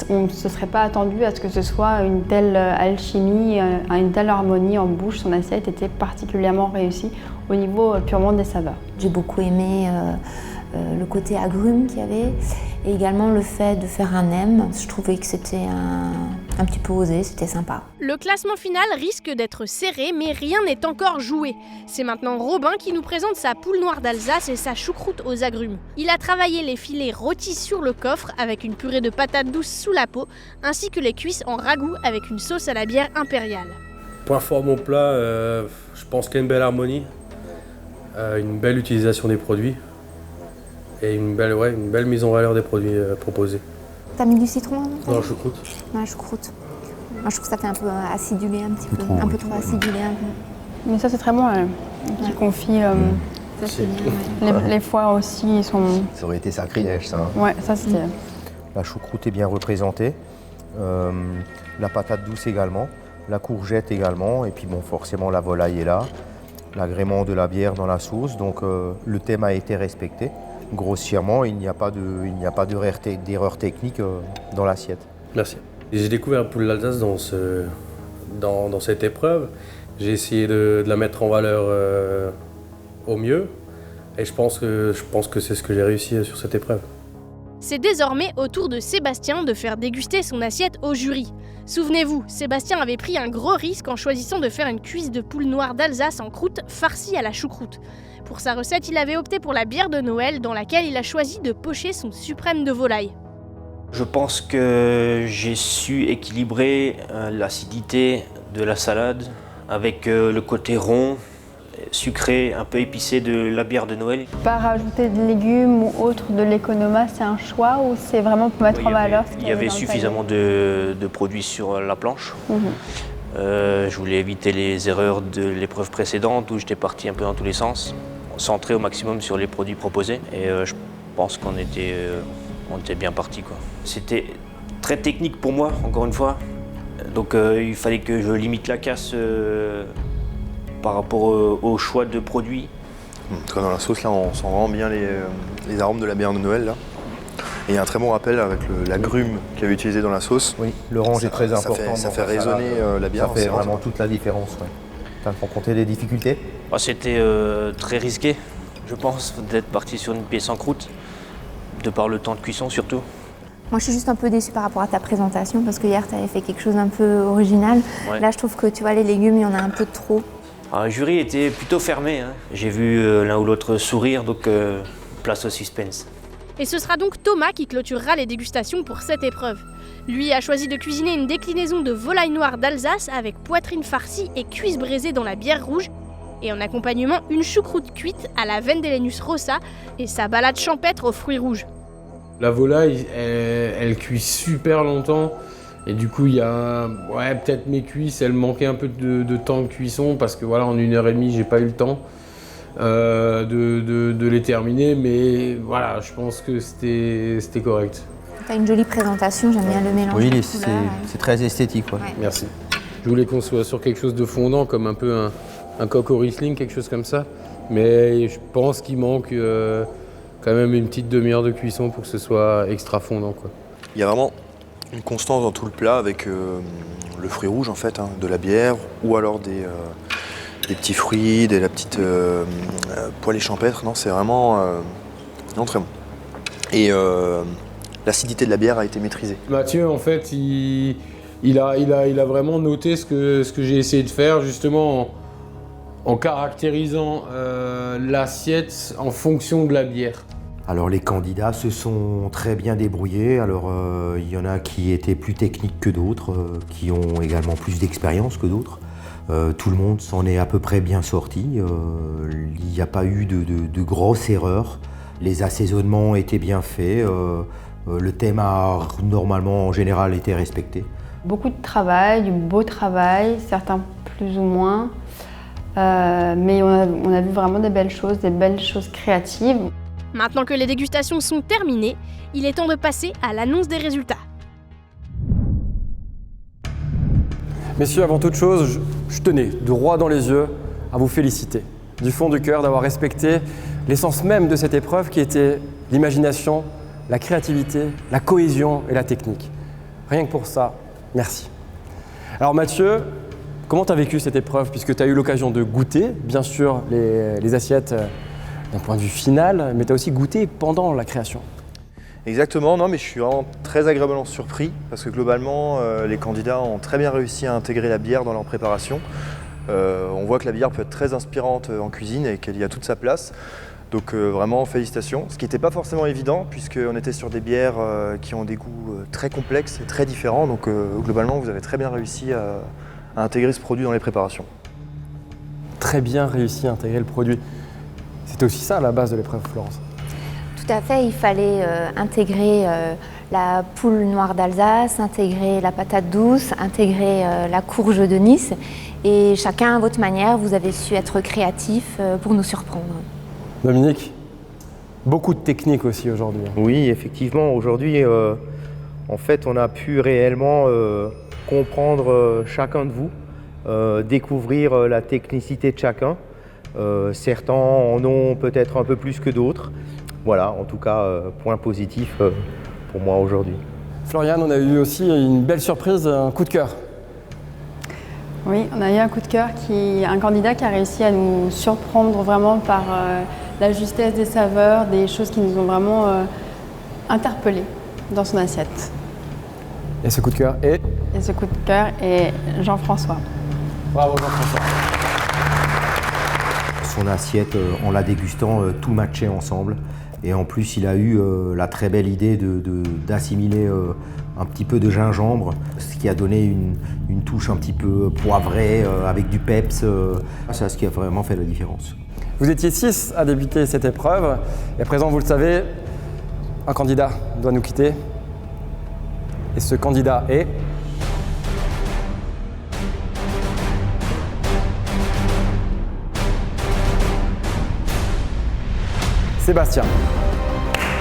on ne se serait pas attendu à ce que ce soit une telle alchimie, une telle harmonie en bouche. Son assiette était particulièrement réussie au niveau purement des saveurs. J'ai beaucoup aimé le côté agrumes qu'il y avait et également le fait de faire un nem. Je trouvais que c'était un petit peu osé, c'était sympa. Le classement final risque d'être serré, mais rien n'est encore joué. C'est maintenant Robin qui nous présente sa poule noire d'Alsace et sa choucroute aux agrumes. Il a travaillé les filets rôtis sur le coffre avec une purée de patates douces sous la peau, ainsi que les cuisses en ragoût avec une sauce à la bière impériale. Point fort de mon plat, je pense qu'il y a une belle harmonie, une belle utilisation des produits et une belle mise en valeur des produits proposés. T'as mis du citron avant? Dans la choucroute. Dans la choucroute. Moi, je trouve que ça fait un peu acidulé un petit peu. Un peu trop acidulé. Mais ça, c'est très bon. Qui confie. Les foies aussi, ils sont. Ça aurait été sacrilège, ça. Ouais, ça c'était. La choucroute est bien représentée, la patate douce également, la courgette également, et puis bon, forcément la volaille est là, l'agrément de la bière dans la sauce, donc le thème a été respecté. Grossièrement, il n'y a pas d'erreur technique dans l'assiette. Merci. J'ai découvert la poule d'Alsace dans cette épreuve. J'ai essayé de la mettre en valeur au mieux, et je pense que c'est ce que j'ai réussi sur cette épreuve. C'est désormais au tour de Sébastien de faire déguster son assiette au jury. Souvenez-vous, Sébastien avait pris un gros risque en choisissant de faire une cuisse de poule noire d'Alsace en croûte farcie à la choucroute. Pour sa recette, il avait opté pour la bière de Noël dans laquelle il a choisi de pocher son suprême de volaille. Je pense que j'ai su équilibrer l'acidité de la salade avec le côté rond, sucré, un peu épicé de la bière de Noël. Pas rajouter de légumes ou autre de l'économa, c'est un choix ou c'est vraiment pour mettre en valeur ce qu'il Il y avait suffisamment de produits sur la planche. Je voulais éviter les erreurs de l'épreuve précédente où j'étais parti un peu dans tous les sens, centré au maximum sur les produits proposés. Et je pense qu'on était bien parti, quoi. C'était très technique pour moi, encore une fois. Donc il fallait que je limite la casse par rapport au choix de produits. Dans la sauce, là, on sent vraiment bien les arômes de la bière de Noël. Là. Et il y a un très bon rappel avec l'agrume qu'il avait utilisé dans la sauce. Oui, l'orange est très important. Ça fait résonner la bière. Ça fait vraiment toute la différence. Ouais. Tu as rencontré des difficultés? C'était très risqué, je pense, d'être parti sur une pièce en croûte, de par le temps de cuisson surtout. Moi, je suis juste un peu déçue par rapport à ta présentation parce que hier, tu avais fait quelque chose d'un peu original. Ouais. Là, je trouve que tu vois, les légumes, il y en a un peu trop. Alors, le jury était plutôt fermé. Hein. J'ai vu l'un ou l'autre sourire, donc place au suspense. Et ce sera donc Thomas qui clôturera les dégustations pour cette épreuve. Lui a choisi de cuisiner une déclinaison de volaille noire d'Alsace avec poitrine farcie et cuisse braisée dans la bière rouge. Et en accompagnement, une choucroute cuite à la Vendelenus rossa et sa balade champêtre aux fruits rouges. La volaille, elle cuit super longtemps. Et du coup, il y a peut-être mes cuisses, elles manquaient un peu de temps de cuisson parce que voilà, en 1h30, j'ai pas eu le temps de les terminer. Mais voilà, je pense que c'était correct. Tu as une jolie présentation, j'aime bien le mélange. Oui, c'est très esthétique. Ouais. Merci. Je voulais qu'on soit sur quelque chose de fondant, comme un peu un coq au Riesling, quelque chose comme ça. Mais je pense qu'il manque quand même une petite demi-heure de cuisson pour que ce soit extra fondant, quoi. Il y a vraiment une constance dans tout le plat avec le fruit rouge en fait, hein, de la bière ou alors des petits fruits, la petite poêlée champêtre. Non, c'est vraiment très bon. Et l'acidité de la bière a été maîtrisée. Mathieu, en fait, il a vraiment noté ce que j'ai essayé de faire justement en caractérisant l'assiette en fonction de la bière. Alors les candidats se sont très bien débrouillés. Alors il y en a qui étaient plus techniques que d'autres, qui ont également plus d'expérience que d'autres. Tout le monde s'en est à peu près bien sorti. Il n'y a pas eu de grosses erreurs. Les assaisonnements étaient bien faits. Le thème a normalement en général été respecté. Beaucoup de travail, du beau travail, certains plus ou moins. Mais on a vu vraiment des belles choses créatives. Maintenant que les dégustations sont terminées, il est temps de passer à l'annonce des résultats. Messieurs, avant toute chose, je tenais, droit dans les yeux, à vous féliciter. Du fond du cœur d'avoir respecté l'essence même de cette épreuve qui était l'imagination, la créativité, la cohésion et la technique. Rien que pour ça, merci. Alors Mathieu, comment tu as vécu cette épreuve puisque tu as eu l'occasion de goûter, bien sûr, les assiettes d'un point de vue final, mais tu as aussi goûté pendant la création. Exactement, non mais je suis vraiment très agréablement surpris parce que globalement les candidats ont très bien réussi à intégrer la bière dans leur préparation. On voit que la bière peut être très inspirante en cuisine et qu'elle y a toute sa place. Donc vraiment félicitations, ce qui n'était pas forcément évident puisqu'on était sur des bières qui ont des goûts très complexes et très différents. Donc globalement vous avez très bien réussi à intégrer ce produit dans les préparations. Très bien réussi à intégrer le produit. C'était aussi ça à la base de l'épreuve, Florence. Tout à fait, il fallait intégrer la poule noire d'Alsace, intégrer la patate douce, intégrer la courge de Nice. Et chacun à votre manière, vous avez su être créatif pour nous surprendre. Dominique, beaucoup de technique aussi aujourd'hui. Oui, effectivement, aujourd'hui, En fait, on a pu réellement comprendre chacun de vous, découvrir la technicité de chacun. Certains en ont peut-être un peu plus que d'autres. Voilà, en tout cas, point positif pour moi aujourd'hui. Floriane, on a eu aussi une belle surprise, un coup de cœur. Oui, on a eu un coup de cœur, un candidat qui a réussi à nous surprendre vraiment par la justesse des saveurs, des choses qui nous ont vraiment interpellés dans son assiette. Et ce coup de cœur est Et ce coup de cœur est Jean-François. Bravo Jean-François. Son assiette, en la dégustant, tout matchait ensemble. Et en plus, il a eu la très belle idée d'assimiler un petit peu de gingembre, ce qui a donné une touche un petit peu poivrée, avec du peps. C'est ce qui a vraiment fait la différence. Vous étiez 6 à débuter cette épreuve. Et à présent, vous le savez, un candidat doit nous quitter. Et ce candidat est... Sébastien.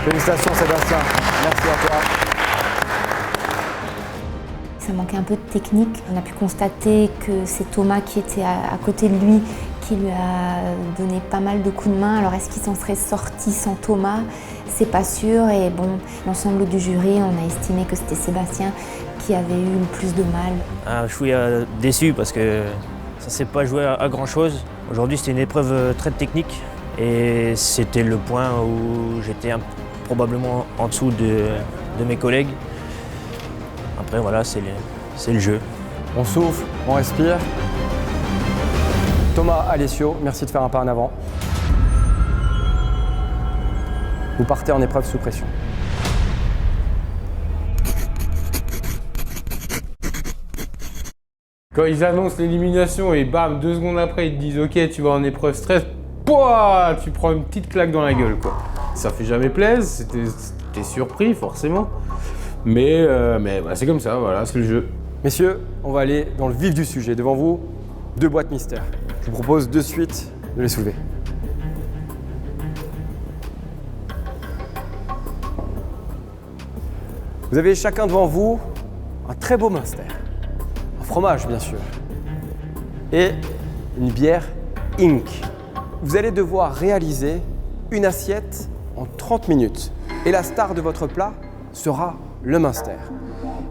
Félicitations Sébastien, merci à toi. Ça manquait un peu de technique. On a pu constater que c'est Thomas qui était à côté de lui qui lui a donné pas mal de coups de main. Alors est-ce qu'il s'en serait sorti sans Thomas? C'est pas sûr. Et bon, l'ensemble du jury, on a estimé que c'était Sébastien qui avait eu le plus de mal. Je suis déçu parce que ça ne s'est pas joué à grand chose. Aujourd'hui, c'était une épreuve très technique. Et c'était le point où j'étais probablement en dessous de mes collègues. Après voilà, c'est le jeu. On souffle, on respire. Thomas Alessio, merci de faire un pas en avant. Vous partez en épreuve sous pression. Quand ils annoncent l'élimination et bam, 2 secondes après, ils te disent « Ok, tu vas en épreuve stress », pouah, tu prends une petite claque dans la gueule, quoi. Ça fait jamais plaisir, t'es surpris, forcément. Mais bah, c'est comme ça, voilà, c'est le jeu. Messieurs, on va aller dans le vif du sujet. Devant vous, 2 boîtes mystères. Je vous propose de suite de les soulever. Vous avez chacun devant vous un très beau Munster. Un fromage, bien sûr. Et une bière Inc. Vous allez devoir réaliser une assiette en 30 minutes. Et la star de votre plat sera le Munster.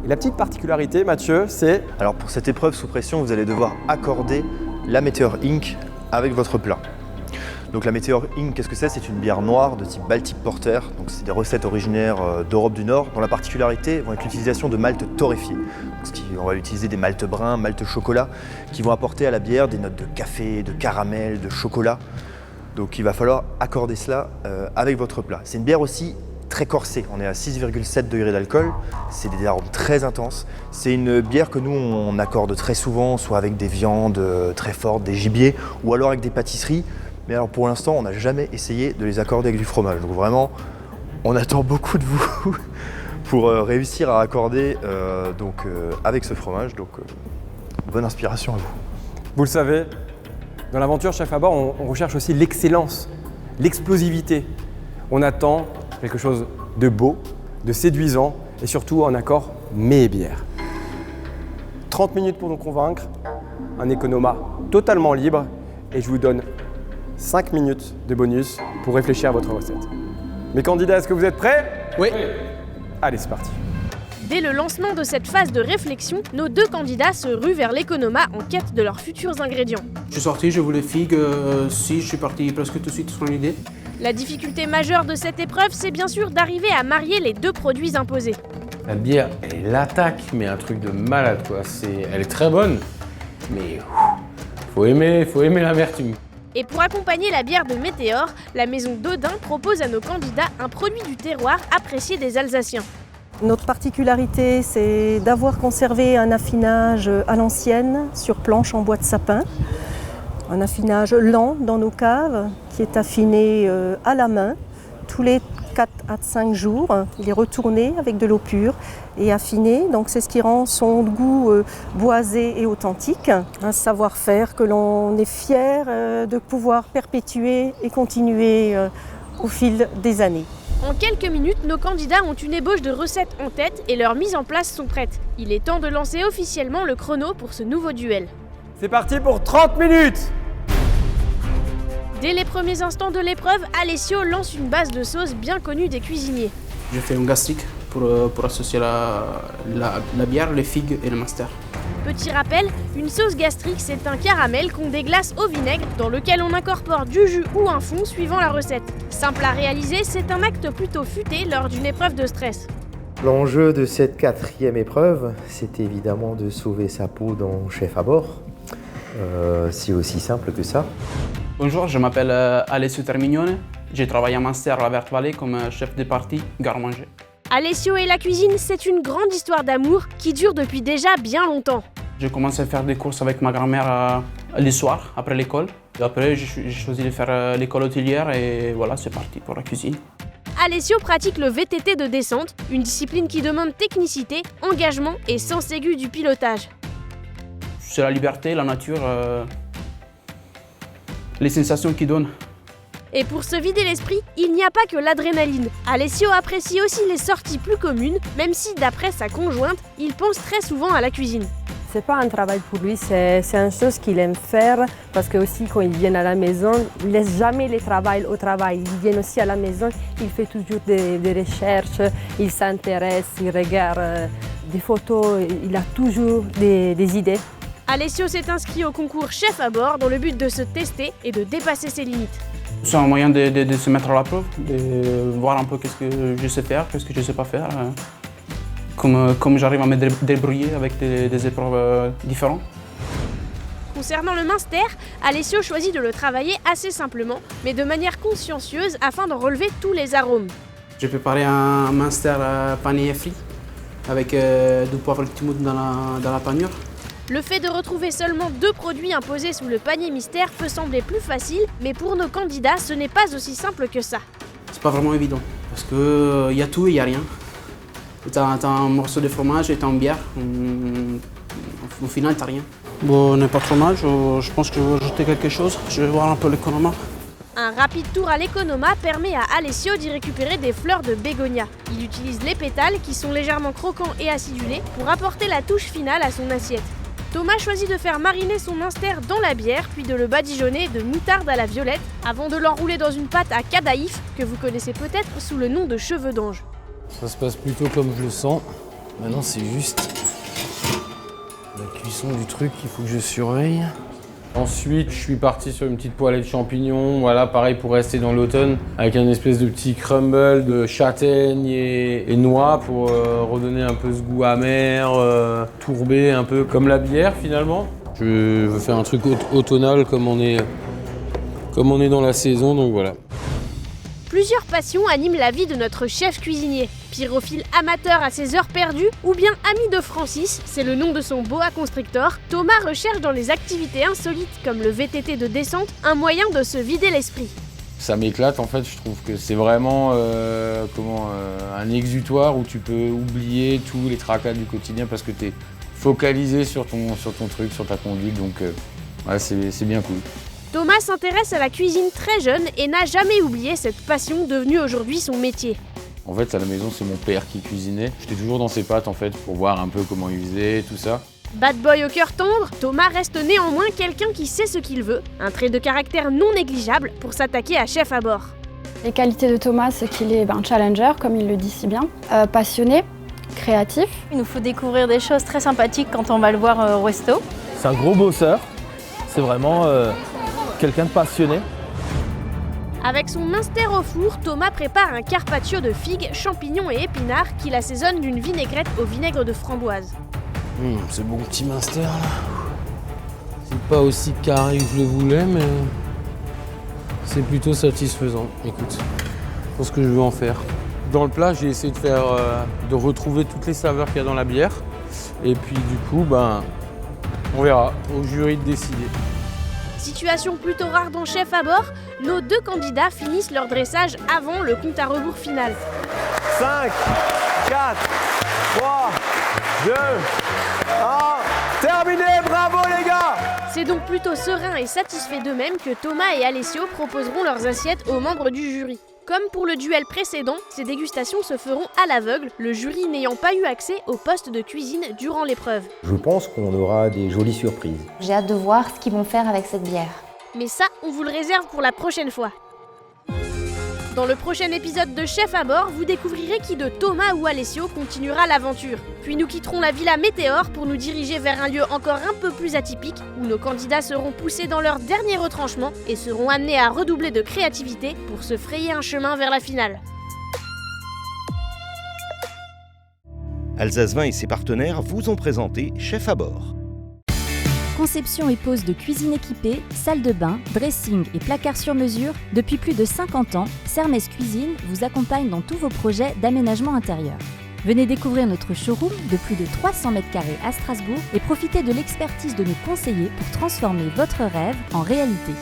Et la petite particularité, Mathieu, c'est... Alors pour cette épreuve sous pression, vous allez devoir accorder la Meteor Inc. avec votre plat. Donc la Meteor Inc., qu'est-ce que c'est? C'est une bière noire de type Baltic Porter. Donc c'est des recettes originaires d'Europe du Nord, dont la particularité va être l'utilisation de maltes torréfiés. On va utiliser des maltes bruns, maltes chocolat, qui vont apporter à la bière des notes de café, de caramel, de chocolat. Donc il va falloir accorder cela avec votre plat. C'est une bière aussi très corsée, on est à 6,7 degrés d'alcool, c'est des arômes très intenses. C'est une bière que nous on accorde très souvent, soit avec des viandes très fortes, des gibiers, ou alors avec des pâtisseries. Mais alors pour l'instant, on n'a jamais essayé de les accorder avec du fromage. Donc vraiment, on attend beaucoup de vous pour réussir à accorder avec ce fromage. Donc bonne inspiration à vous. Vous le savez, dans l'aventure Chef à bord, on recherche aussi l'excellence, l'explosivité. On attend quelque chose de beau, de séduisant et surtout en accord mets et bière. 30 minutes pour nous convaincre, un économat totalement libre et je vous donne 5 minutes de bonus pour réfléchir à votre recette. Mes candidats, est-ce que vous êtes prêts? Oui. Allez, c'est parti. Dès le lancement de cette phase de réflexion, nos 2 candidats se ruent vers l'économat en quête de leurs futurs ingrédients. Je suis sorti, je voulais figues, si je suis parti presque tout de suite sur l'idée. La difficulté majeure de cette épreuve, c'est bien sûr d'arriver à marier les 2 produits imposés. La bière, elle attaque, mais un truc de malade, quoi. Elle est très bonne, mais faut aimer l'amertume. Et pour accompagner la bière de Météor, la maison Dodin propose à nos candidats un produit du terroir apprécié des Alsaciens. Notre particularité, c'est d'avoir conservé un affinage à l'ancienne sur planche en bois de sapin. Un affinage lent dans nos caves qui est affiné à la main tous les 4 à 5 jours. Il est retourné avec de l'eau pure et affiné. Donc c'est ce qui rend son goût boisé et authentique. Un savoir-faire que l'on est fier de pouvoir perpétuer et continuer au fil des années. En quelques minutes, nos candidats ont une ébauche de recettes en tête et leurs mises en place sont prêtes. Il est temps de lancer officiellement le chrono pour ce nouveau duel. C'est parti pour 30 minutes! Dès les premiers instants de l'épreuve, Alessio lance une base de sauce bien connue des cuisiniers. Je fais un gastrique pour associer la bière, les figues et le master. Petit rappel, une sauce gastrique, c'est un caramel qu'on déglace au vinaigre dans lequel on incorpore du jus ou un fond suivant la recette. Simple à réaliser, c'est un acte plutôt futé lors d'une épreuve de stress. L'enjeu de cette 4e épreuve, c'est évidemment de sauver sa peau dans Chef à bord. C'est aussi simple que ça. Bonjour, je m'appelle Alessio Termignone. J'ai travaillé en master à la Verte Vallée comme chef de partie garde-manger. Alessio et la cuisine, c'est une grande histoire d'amour qui dure depuis déjà bien longtemps. J'ai commencé à faire des courses avec ma grand-mère le soir, après l'école. Et après, j'ai choisi de faire l'école hôtelière et voilà, c'est parti pour la cuisine. Alessio pratique le VTT de descente, une discipline qui demande technicité, engagement et sens aigu du pilotage. C'est la liberté, la nature, les sensations qu'ils donnent. Et pour se vider l'esprit, il n'y a pas que l'adrénaline. Alessio apprécie aussi les sorties plus communes, même si d'après sa conjointe, il pense très souvent à la cuisine. C'est pas un travail pour lui, c'est une chose qu'il aime faire parce que aussi quand il vient à la maison, il laisse jamais le travail au travail. Il vient aussi à la maison, il fait toujours des recherches, il s'intéresse, il regarde des photos, il a toujours des idées. Alessio s'est inscrit au concours Chef à bord dans le but de se tester et de dépasser ses limites. C'est un moyen de se mettre à la preuve, de voir un peu qu'est-ce que je sais faire, qu'est-ce que je ne sais pas faire. Comme j'arrive à me débrouiller avec des épreuves différentes. Concernant le Munster, Alessio choisit de le travailler assez simplement, mais de manière consciencieuse afin d'en relever tous les arômes. J'ai préparé un Munster pané frit avec du poivre timut dans la panure. Le fait de retrouver seulement 2 produits imposés sous le panier mystère peut sembler plus facile, mais pour nos candidats, ce n'est pas aussi simple que ça. C'est pas vraiment évident, parce qu'il y a tout et il n'y a rien. T'as un morceau de fromage et t'as une bière, au final t'as rien. Bon, on n'est pas trop mal, je pense que je vais ajouter quelque chose, je vais voir un peu l'économa. Un rapide tour à l'économa permet à Alessio d'y récupérer des fleurs de bégonia. Il utilise les pétales, qui sont légèrement croquants et acidulés, pour apporter la touche finale à son assiette. Thomas choisit de faire mariner son Munster dans la bière, puis de le badigeonner de moutarde à la violette, avant de l'enrouler dans une pâte à cadaïf, que vous connaissez peut-être sous le nom de cheveux d'ange. Ça se passe plutôt comme je le sens. Maintenant, c'est juste la cuisson du truc qu'il faut que je surveille. Ensuite, je suis parti sur une petite poêlée de champignons, voilà, pareil pour rester dans l'automne, avec un espèce de petit crumble de châtaigne et noix pour redonner un peu ce goût amer, tourbé, un peu comme la bière finalement. Je veux faire un truc automnal comme on est dans la saison, donc voilà. Plusieurs passions animent la vie de notre chef cuisinier. Pyrophile amateur à ses heures perdues ou bien ami de Francis, c'est le nom de son boa constrictor, Thomas recherche dans les activités insolites comme le VTT de descente un moyen de se vider l'esprit. Ça m'éclate en fait, je trouve que c'est vraiment un exutoire où tu peux oublier tous les tracas du quotidien parce que tu es focalisé sur ton truc, sur ta conduite, donc ouais, c'est bien cool. Thomas s'intéresse à la cuisine très jeune et n'a jamais oublié cette passion devenue aujourd'hui son métier. En fait, à la maison, c'est mon père qui cuisinait. J'étais toujours dans ses pattes en fait pour voir un peu comment il faisait, tout ça. Bad boy au cœur tendre, Thomas reste néanmoins quelqu'un qui sait ce qu'il veut, un trait de caractère non négligeable pour s'attaquer à Chef à bord. Les qualités de Thomas, c'est qu'il est challenger, comme il le dit si bien, passionné, créatif. Il nous faut découvrir des choses très sympathiques quand on va le voir au resto. C'est un gros bosseur, c'est vraiment quelqu'un de passionné. Avec son Munster au four, Thomas prépare un carpaccio de figues, champignons et épinards qu'il assaisonne d'une vinaigrette au vinaigre de framboise. Ce bon petit Munster là. C'est pas aussi carré que je le voulais, mais c'est plutôt satisfaisant. Écoute, je pense que je vais en faire. Dans le plat, j'ai essayé de retrouver toutes les saveurs qu'il y a dans la bière. Et puis du coup, on verra, au jury de décider. Situation plutôt rare dans Chef à bord, nos 2 candidats finissent leur dressage avant le compte à rebours final. 5, 4, 3, 2, 1, terminé, bravo les gars! C'est donc plutôt serein et satisfait d'eux-mêmes que Thomas et Alessio proposeront leurs assiettes aux membres du jury. Comme pour le duel précédent, ces dégustations se feront à l'aveugle, le jury n'ayant pas eu accès au poste de cuisine durant l'épreuve. Je pense qu'on aura des jolies surprises. J'ai hâte de voir ce qu'ils vont faire avec cette bière. Mais ça, on vous le réserve pour la prochaine fois. Dans le prochain épisode de Chef à bord, vous découvrirez qui de Thomas ou Alessio continuera l'aventure. Puis nous quitterons la Villa Météor pour nous diriger vers un lieu encore un peu plus atypique, où nos candidats seront poussés dans leur dernier retranchement et seront amenés à redoubler de créativité pour se frayer un chemin vers la finale. Alsace Vin et ses partenaires vous ont présenté Chef à bord. Conception et pose de cuisine équipée, salle de bain, dressing et placard sur mesure, depuis plus de 50 ans, Sermès Cuisine vous accompagne dans tous vos projets d'aménagement intérieur. Venez découvrir notre showroom de plus de 300 m² à Strasbourg et profitez de l'expertise de nos conseillers pour transformer votre rêve en réalité.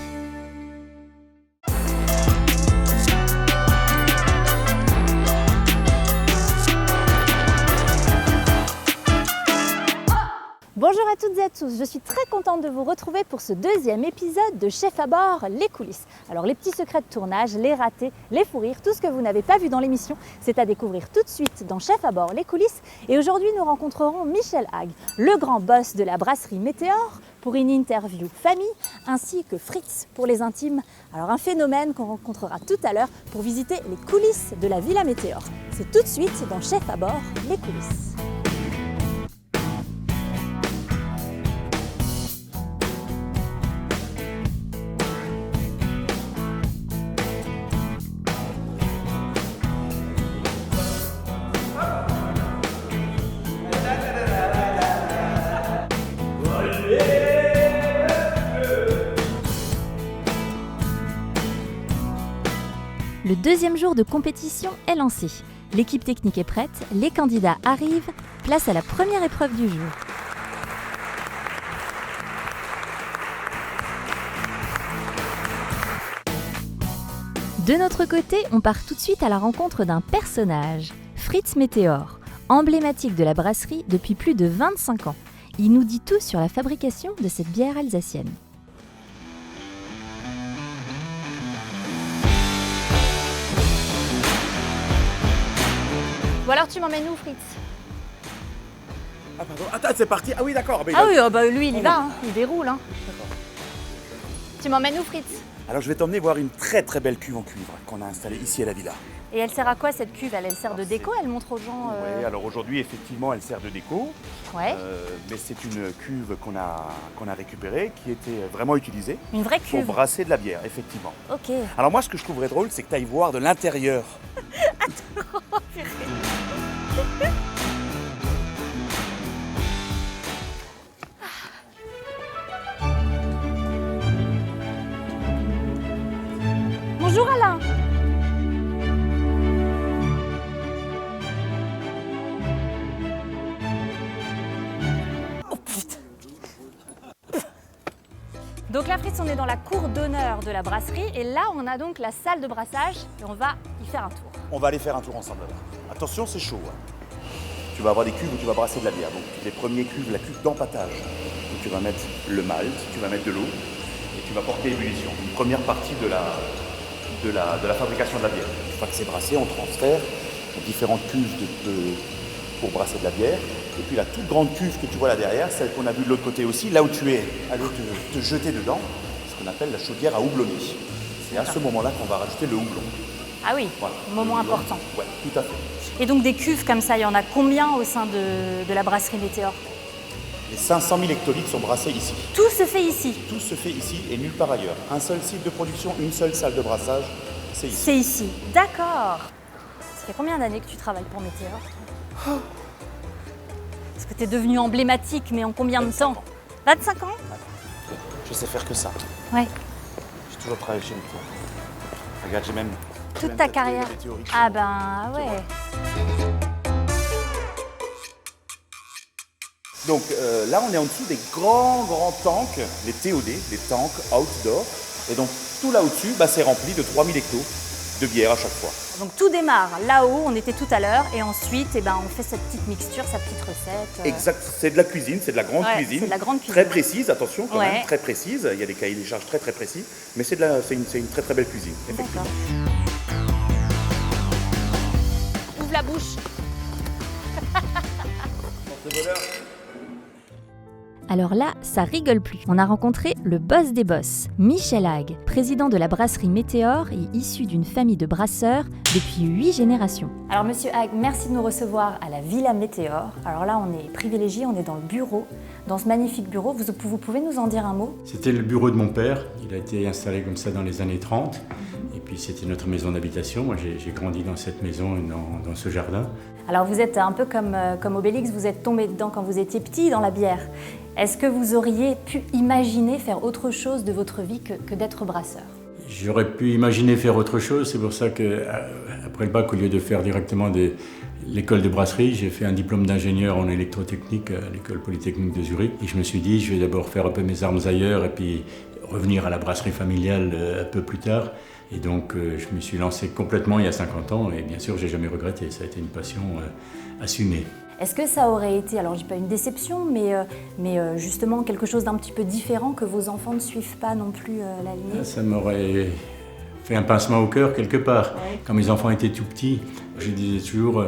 Bonjour à toutes et à tous, je suis très contente de vous retrouver pour ce deuxième épisode de Chef à bord, les coulisses. Alors les petits secrets de tournage, les ratés, les fous rires, tout ce que vous n'avez pas vu dans l'émission, c'est à découvrir tout de suite dans Chef à bord, les coulisses. Et aujourd'hui nous rencontrerons Michel Hague, le grand boss de la brasserie Météor, pour une interview famille, ainsi que Fritz pour les intimes. Alors un phénomène qu'on rencontrera tout à l'heure pour visiter les coulisses de la Villa Météor. C'est tout de suite dans Chef à bord, les coulisses. Le deuxième jour de compétition est lancé. L'équipe technique est prête, les candidats arrivent, place à la première épreuve du jour. De notre côté, on part tout de suite à la rencontre d'un personnage, Fritz Météor, emblématique de la brasserie depuis plus de 25 ans. Il nous dit tout sur la fabrication de cette bière alsacienne. Bon alors tu m'emmènes où Fritz? Ah pardon, attends, c'est parti. Ah oui d'accord. Ah oui, lui il y va, il déroule. Tu m'emmènes où Fritz? Alors je vais t'emmener voir une très très belle cuve en cuivre qu'on a installée ici à la villa. Et elle sert à quoi cette cuve? Elle sert de déco? Elle montre aux gens Oui, alors aujourd'hui effectivement elle sert de déco. Ouais. Mais c'est une cuve qu'on a récupérée, qui était vraiment utilisée. Une vraie cuve? Pour brasser de la bière, effectivement. Ok. Alors moi ce que je trouverais drôle, c'est que tu ailles voir de l'intérieur. Bonjour Alain. Oh putain. Donc là Fritz, on est dans la cour d'honneur de la brasserie et là on a donc la salle de brassage et on va y faire un tour. On va aller faire un tour ensemble. Attention, c'est chaud. Tu vas avoir des cuves où tu vas brasser de la bière. Donc les premiers cuves, la cuve d'empâtage, où tu vas mettre le malt, tu vas mettre de l'eau et tu vas porter l'ébullition. Une première partie de la fabrication de la bière. Une fois que c'est brassé, on transfère aux différentes cuves pour brasser de la bière. Et puis la toute grande cuve que tu vois là derrière, celle qu'on a vue de l'autre côté aussi, là où tu es allé te jeter dedans, ce qu'on appelle la chaudière à houblonner. C'est à ce moment-là qu'on va rajouter le houblon. Ah oui, voilà, moment important. Oui, tout à fait. Et donc des cuves comme ça, il y en a combien au sein de la brasserie Météor? Les 500 000 hectolitres sont brassés ici. Tout se fait ici? Tout se fait ici et nulle part ailleurs. Un seul site de production, une seule salle de brassage, c'est ici. C'est ici, d'accord. Ça fait combien d'années que tu travailles pour Météor? Parce que tu es devenu emblématique, mais en combien de temps? 25 ans? Je sais faire que ça. Ouais. J'ai toujours travaillé chez Météor. Regarde, j'ai même... Toute ta carrière? Ah ben ouais. Donc là, on est en dessous des grands tanks, les TOD, les tanks outdoor. Et donc tout là au-dessus, c'est rempli de 3000 hectos de bière à chaque fois. Donc tout démarre là-haut, on était tout à l'heure, et ensuite on fait cette petite mixture, sa petite recette. Exact, c'est de la cuisine, c'est de la grande cuisine. C'est de la grande cuisine. Très précise, attention quand même, très précise. Il y a des cahiers des charges très très précis, mais c'est une très très belle cuisine, effectivement. bouche. Alors là, ça rigole plus. On a rencontré le boss des boss, Michel Hague, président de la brasserie Météor et issu d'une famille de brasseurs depuis 8 générations. Alors monsieur Hague, merci de nous recevoir à la Villa Météor. Alors là, on est privilégié, on est dans le bureau, dans ce magnifique bureau. Vous pouvez nous en dire un mot? C'était le bureau de mon père. Il a été installé comme ça dans les années 30. Et puis c'était notre maison d'habitation. Moi, j'ai grandi dans cette maison et dans ce jardin. Alors vous êtes un peu comme Obélix, vous êtes tombé dedans quand vous étiez petit dans la bière. Est-ce que vous auriez pu imaginer faire autre chose de votre vie que d'être brasseur? J'aurais pu imaginer faire autre chose. C'est pour ça qu'après le bac, au lieu de faire directement l'école de brasserie, j'ai fait un diplôme d'ingénieur en électrotechnique à l'école polytechnique de Zurich. Et je me suis dit, je vais d'abord faire un peu mes armes ailleurs et puis revenir à la brasserie familiale un peu plus tard. Et donc, je me suis lancé complètement il y a 50 ans et bien sûr, j'ai jamais regretté. Ça a été une passion assumée. Est-ce que ça aurait été, alors je dis pas une déception, mais justement quelque chose d'un petit peu différent, que vos enfants ne suivent pas non plus la lignée? Ça m'aurait fait un pincement au cœur quelque part. Ouais. Quand mes enfants étaient tout petits, je disais toujours,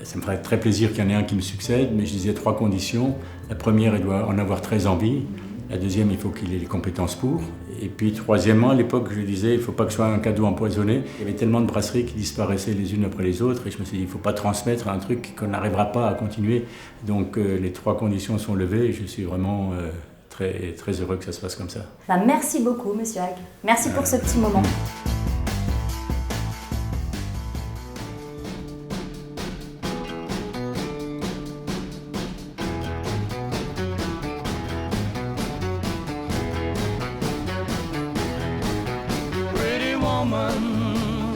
ça me ferait très plaisir qu'il y en ait un qui me succède, mais je disais 3 conditions. La première, il doit en avoir très envie. La deuxième, il faut qu'il ait les compétences pour. Et puis troisièmement, à l'époque, je disais, il ne faut pas que ce soit un cadeau empoisonné. Il y avait tellement de brasseries qui disparaissaient les unes après les autres. Et je me suis dit, il ne faut pas transmettre un truc qu'on n'arrivera pas à continuer. Donc les 3 conditions sont levées et je suis vraiment très, très heureux que ça se passe comme ça. Merci beaucoup, monsieur Hague. Merci pour ce petit moment.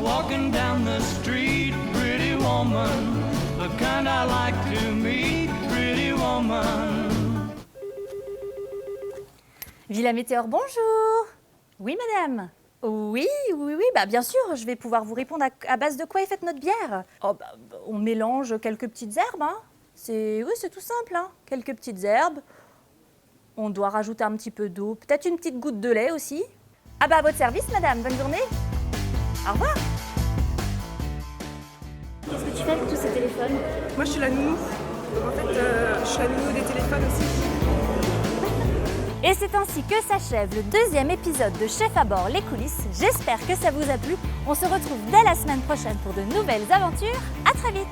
Walking down the street, pretty woman, the kind I like to meet, pretty woman. Villa Météor, bonjour. Oui, madame. Oui, bah bien sûr, je vais pouvoir vous répondre à base de quoi est faite notre bière. On mélange quelques petites herbes, hein. C'est tout simple, hein. Quelques petites herbes. On doit rajouter un petit peu d'eau, peut-être une petite goutte de lait aussi. Ah bah à votre service, madame, bonne journée. Au revoir. Qu'est-ce que tu fais avec tous ces téléphones? Moi, je suis la nounou. En fait, je suis la nounou des téléphones aussi. Et c'est ainsi que s'achève le 2e épisode de Chef à bord, les coulisses. J'espère que ça vous a plu. On se retrouve dès la semaine prochaine pour de nouvelles aventures. À très vite.